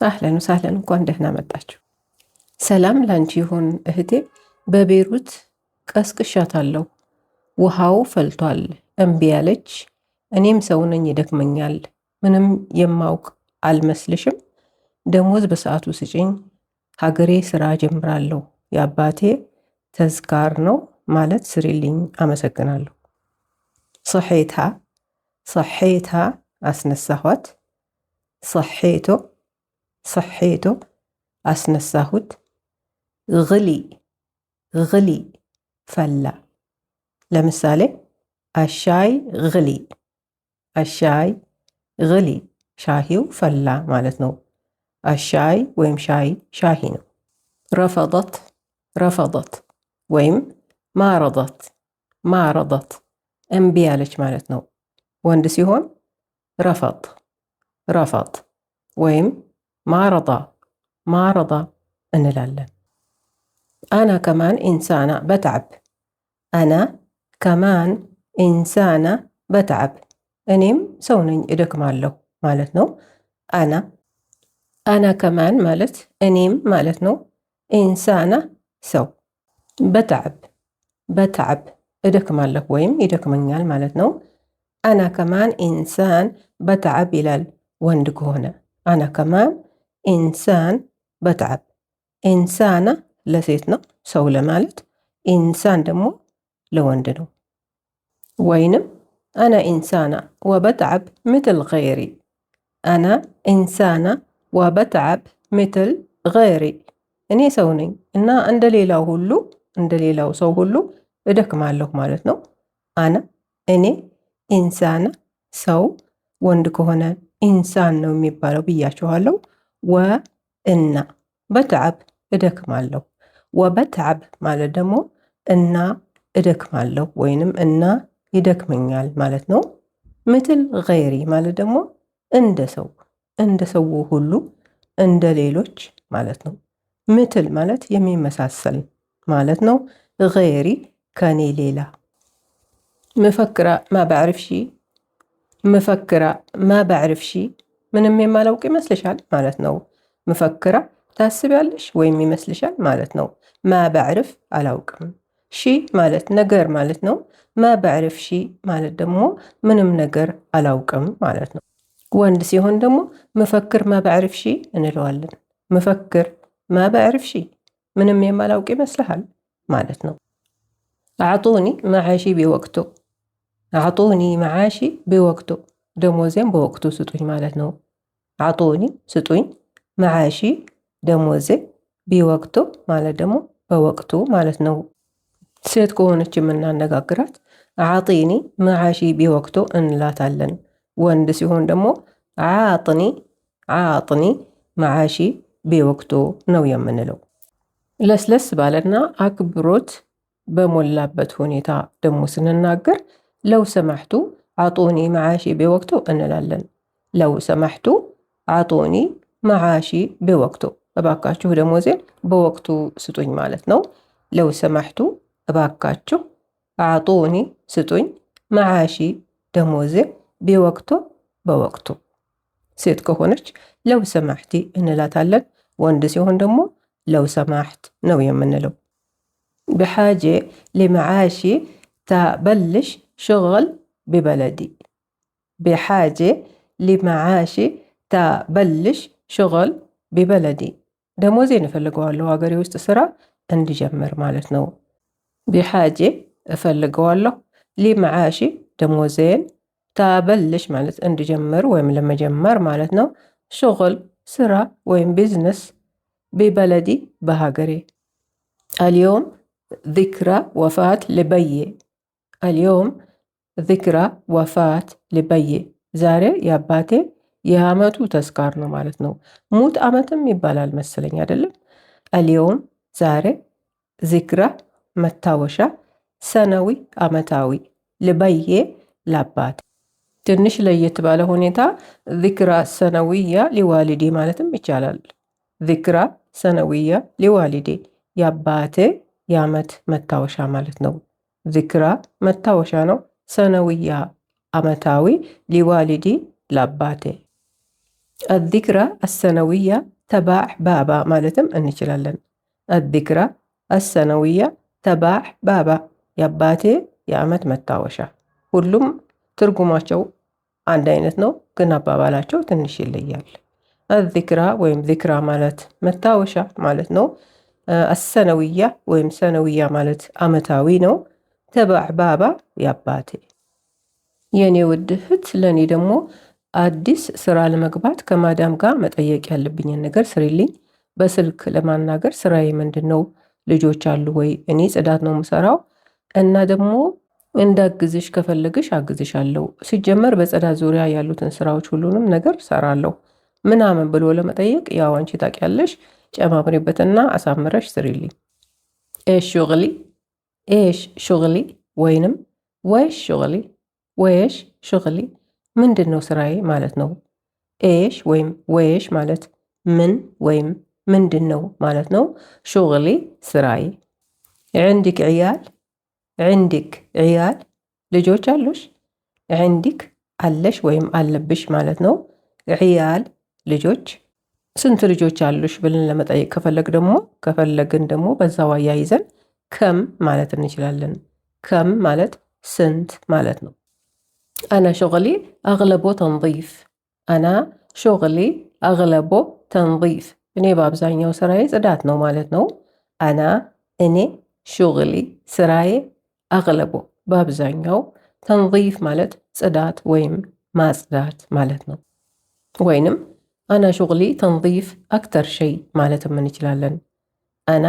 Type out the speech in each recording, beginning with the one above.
አህለን ወሳህለን እንኳን ደህና መጣችሁ። ሰላም ላንቺ ይሁን እህቴ። በቤይሩት ቀስቅሻታለሁ። ውሃው ፈልቷል እምቢ አለች። እኔም ሰው ነኝ ይደክመኛል። ምንም የማውቅ አልመስልሽም? ደሞዝ በሰዓቱ ስጪኝ። ሀገሬ ስራ ጀምራለሁ። የአባቴ ተዝካር ነው ማለት ስሪልኝ። አመሰግናለሁ። صحيتها አስነሳኋት። صحيته አስነሳሁት። غلي ፈላ። ለምሳሌ አሻይ غلي ሻሂው ፈላ ማለት ነው። አሻይ ወይም ሻሂ ነው። ረፈضት ወይም ማረضት እምቢ ያለች ማለት ነው። ወንድ ሲሆን ረፈض ወይም ማረض እንላለን። አና ከማን ኢንሳና በተዓብ እኔም ሰው ነኝ እደክማለሁ ማለት ነው። አና ከማን ማለት እኔም ማለት ነው። ኢንሳና ሰው፣ በተዓብ እደክማለሁ ወይም ይደክመኛል ማለት ነው። አና ከማን ኢንሳን በተዓብ ይላል ወንድ ከሆነ። አና ከማን ኢንሳን በተዓብ። ኢንሳና ለሴት ነው ሰው ለማለት፣ ኢንሳን ደግሞ ለወንድ ነው። ወይንም አና ኢንሳና ወበተዓብ ምትል ገይሪ። አና ኢንሳና ወበተዓብ ምትል ገይሪ። እኔ ሰው ነኝ እና እንደሌላው ሰው ሁሉ እደክማለሁ ማለት ነው። አና እኔ፣ ኢንሳና ሰው፣ ወንድ ከሆነ ኢንሳን ነው የሚባለው ብያችኋለሁ። እና በተዓብ እደክማለሁ። ወበተዓብ ማለት ደግሞ እና እደክማለሁ ወይንም እና ይደክመኛል ማለት ነው። ምትል ገይሪ ማለት ደግሞ እንደ ሰው ሁሉ እንደ ሌሎች ማለት ነው። ምትል ማለት የሚመሳሰል ማለት ነው። ገይሪ ከኔ ሌላ። መፈክራ ማ ባዕርፍ ሺ ምንም የማላውቅ ይመስልሻል ማለት ነው። መፈክራ ታስቢያለሽ ወይም ይመስልሻል ማለት ነው። ማ ባዕርፍ አላውቅም። ሺ ማለት ነገር ማለት ነው። ማ ባዕርፍ ሺ ማለት ደግሞ ምንም ነገር አላውቅም ማለት ነው። ወንድ ሲሆን ደግሞ መፈክር ማ ባዕርፍ ሺ እንለዋለን። መፈክር ማ ባዕርፍ ሺ ምንም የማላውቅ ይመስልሃል ማለት ነው። አዕጡኒ መዓሺ ቢወቅቱ ደሞዜን በወቅቱ ስጡኝ ማለት ነው። አዕጡኒ ስጡኝ፣ መዓሺ ደሞዜ፣ ቢወቅቱ ማለት ደግሞ በወቅቱ ማለት ነው። ሴት ከሆነች የምናነጋግራት አዕጢኒ መዓሺ ቢወቅቱ እንላታለን። ወንድ ሲሆን ደግሞ አዕጥኒ መዓሺ ቢወቅቱ ነው የምንለው። ለስለስ ባለና አክብሮት በሞላበት ሁኔታ ደግሞ ስንናገር ለው ሰማሕቱ አዕጡኒ መዓሺ ቢወቅቱ እንላለን። ለው ሰማሕቱ አዕጡኒ መዓሺ ቢወቅቱ፣ እባካችሁ ደሞዜን በወቅቱ ስጡኝ ማለት ነው። ለው ሰማሕቱ እባካችሁ፣ አዕጡኒ ስጡኝ፣ መዓሺ ደሞዜ፣ ቢወቅቱ በወቅቱ። ሴት ከሆነች ለው ሰማሕቲ እንላታለን። ወንድ ሲሆን ደግሞ ለው ሰማሕት ነው የምንለው። ብሓጀ ሊመዓሺ ተበልሽ ሽغል ቢበለዲ። ብሓጀ ሊመዓሺ ተበልሽ ሽغል ቢበለዲ። ደሞዜን እፈልገዋለሁ ሀገሬ ውስጥ ስራ እንዲጀምር ማለት ነው። ብሓጀ እፈልገዋለሁ፣ ሊመዓሺ ደሞዜን፣ ተበልሽ ማለት እንዲጀምር ወይም ለመጀመር ማለት ነው። ሽغል ስራ ወይም ቢዝነስ፣ ቢበለዲ በሀገሬ። አልዮም ዚክራ ወፋት ልበዬ። አልዮም ዚክራ ወፋት ልበዬ። ዛሬ የአባቴ የአመቱ ተስካር ነው ማለት ነው። ሙት አመትም ይባላል መሰለኝ አይደለም። አልዮም ዛሬ፣ ዚክራ መታወሻ፣ ሰነዊ አመታዊ፣ ልበዬ ለአባቴ። ትንሽ ለየት ባለ ሁኔታ ዚክራ ሰነዊያ ሊዋሊዴ ማለትም ይቻላል። ዚክራ ሰነዊያ ሊዋሊዴ የአባቴ የአመት መታወሻ ማለት ነው። ዚክራ መታወሻ ነው። ሰነዊያ አመታዊ፣ ሊዋሊዲ ለአባቴ። الذكرى السنوية تبع بابا ማለትም እንችላለን። الذكرى السنوية تبع بابا የአባቴ የዓመት መታወሻ። ሁሉም ትርጉማቸው አንድ አይነት ነው፣ ግን አባባላቸው ትንሽ ይለያል። الذكرى ወይም ذكرى ማለት መታወሻ ማለት ነው። አሰነውያ ወይም ሰነውያ ማለት ዓመታዊ ነው። ተባዕ ባባ የአባቴ። የኔ ውድ እህት ለኔ ደግሞ አዲስ ስራ ለመግባት ከማዳም ጋር መጠየቅ ያለብኝን ነገር ስሪልኝ። በስልክ ለማናገር ስራዬ ምንድነው? ልጆች አሉ ወይ? እኔ ጽዳት ነው የምሰራው እና ደግሞ እንዳግዝሽ ከፈለግሽ አግዝሻለሁ። ሲጀመር በጽዳት ዙሪያ ያሉትን ስራዎች ሁሉንም ነገር ሰራለሁ ምናምን ብሎ ለመጠየቅ ያው አንቺ ታውቂያለሽ፣ ጨማምሪበትና አሳምረሽ ስሪልኝ። ኤሽ ሹግሊ፣ ኤሽ ሹግሊ ወይንም ወይሽ ሹግሊ፣ ወይሽ ሹግሊ ምንድን ነው ስራዬ ማለት ነው። ኤሽ ወይም ወይሽ ማለት ምን ወይም ምንድን ነው ማለት ነው። ሹግሊ ስራዬ። ዕንዲክ ዕያል፣ ዕንዲክ ዕያል ልጆች አሉሽ። ዕንዲክ አለሽ ወይም አለብሽ ማለት ነው። ዕያል ልጆች። ስንት ልጆች አሉሽ ብለን ለመጠየቅ ከፈለግን ደግሞ በዛው አያይዘን ከም ማለት እንችላለን። ከም ማለት ስንት ማለት ነው። አና ሹግሊ አግለቦ ተንዚፍ፣ አና ሹግሊ አግለቦ ተንዚፍ እኔ በአብዛኛው ስራዬ ጽዳት ነው ማለት ነው። አና እኔ፣ ሹግሊ ስራዬ፣ አግለቦ በአብዛኛው፣ ተንዚፍ ማለት ጽዳት ወይም ማጽዳት ማለት ነው። ወይንም አና ሹግሊ ተንዚፍ አክተር ሸይ ማለትም እንችላለን። አና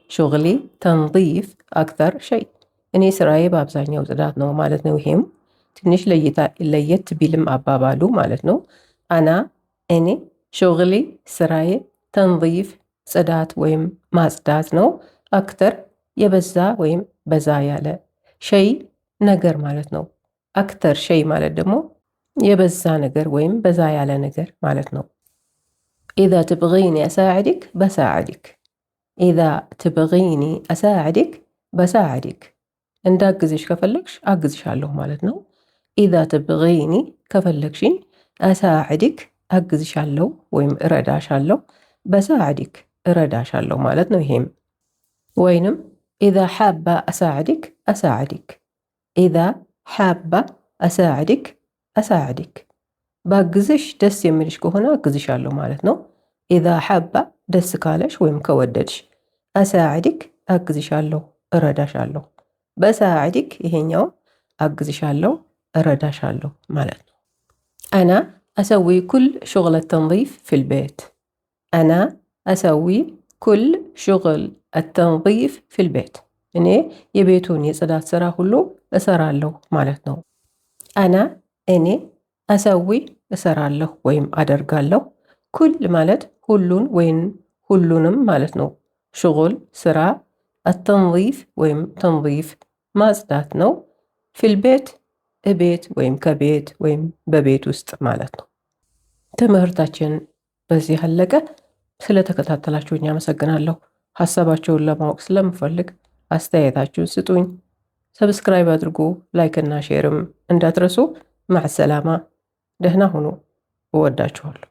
ሹግሊ ተንዚፍ አክተር ሸይ እኔ ስራዬ በአብዛኛው ጽዳት ነው ማለት ነው። ይሄም ትንሽ ለየት ቢልም አባባሉ ማለት ነው። አና እኔ፣ ሹግሊ ስራዬ፣ ተንዚፍ ጽዳት ወይም ማጽዳት ነው። አክተር የበዛ ወይም በዛ ያለ፣ ሸይ ነገር ማለት ነው። አክተር ሸይ ማለት ደግሞ የበዛ ነገር ወይም በዛ ያለ ነገር ማለት ነው። ኢዛ ትብጊኒ አሳዕድክ በሳዕድክ፣ ኢዛ ትብጊኒ አሳዕድክ በሳዕድክ እንዳግዝሽ ከፈለግሽ አግዝሻለሁ ማለት ነው። ኢዛ ትብጊኒ ከፈለግሽኝ፣ አሳዕድክ አግዝሻለሁ ወይም እረዳሻለሁ፣ በሳዕድክ እረዳሻለሁ ማለት ነው። ይሄም ወይንም ኢዛ ሓባ አሳዕድክ አሳዕድክ፣ ኢዛ ሓባ አሳዕድክ አሳዕድክ ባግዝሽ ደስ የሚልሽ ከሆነ አግዝሻለሁ ማለት ነው። ኢዛ ሓባ ደስ ካለሽ ወይም ከወደድሽ፣ አሳዕድክ አግዝሻለሁ እረዳሻለሁ፣ በሳዕድክ ይሄኛው አግዝሻለሁ እረዳሻለሁ ማለት ነው። አና አሰዊ ኩል ሹግለ ተንዚፍ ፊል ቤት፣ አና አሰዊ ኩል ሹግል አተንዚፍ ፊል ቤት እኔ የቤቱን የጽዳት ስራ ሁሉ እሰራለሁ ማለት ነው። አና እኔ፣ አሰዊ እሰራለሁ ወይም አደርጋለሁ። ኩል ማለት ሁሉን ወይም ሁሉንም ማለት ነው። ሽጉል ስራ፣ አተንዚፍ ወይም ተንዚፍ ማጽዳት ነው። ፊልቤት እቤት ወይም ከቤት ወይም በቤት ውስጥ ማለት ነው። ትምህርታችን በዚህ አለቀ። ስለተከታተላችሁኝ አመሰግናለሁ። ሀሳባቸውን ለማወቅ ስለምፈልግ አስተያየታችሁን ስጡኝ። ሰብስክራይብ አድርጉ፣ ላይክ እና ሼርም እንዳትረሱ። ማዕ ሰላማ፣ ደህና ሁኑ። እወዳችኋለሁ።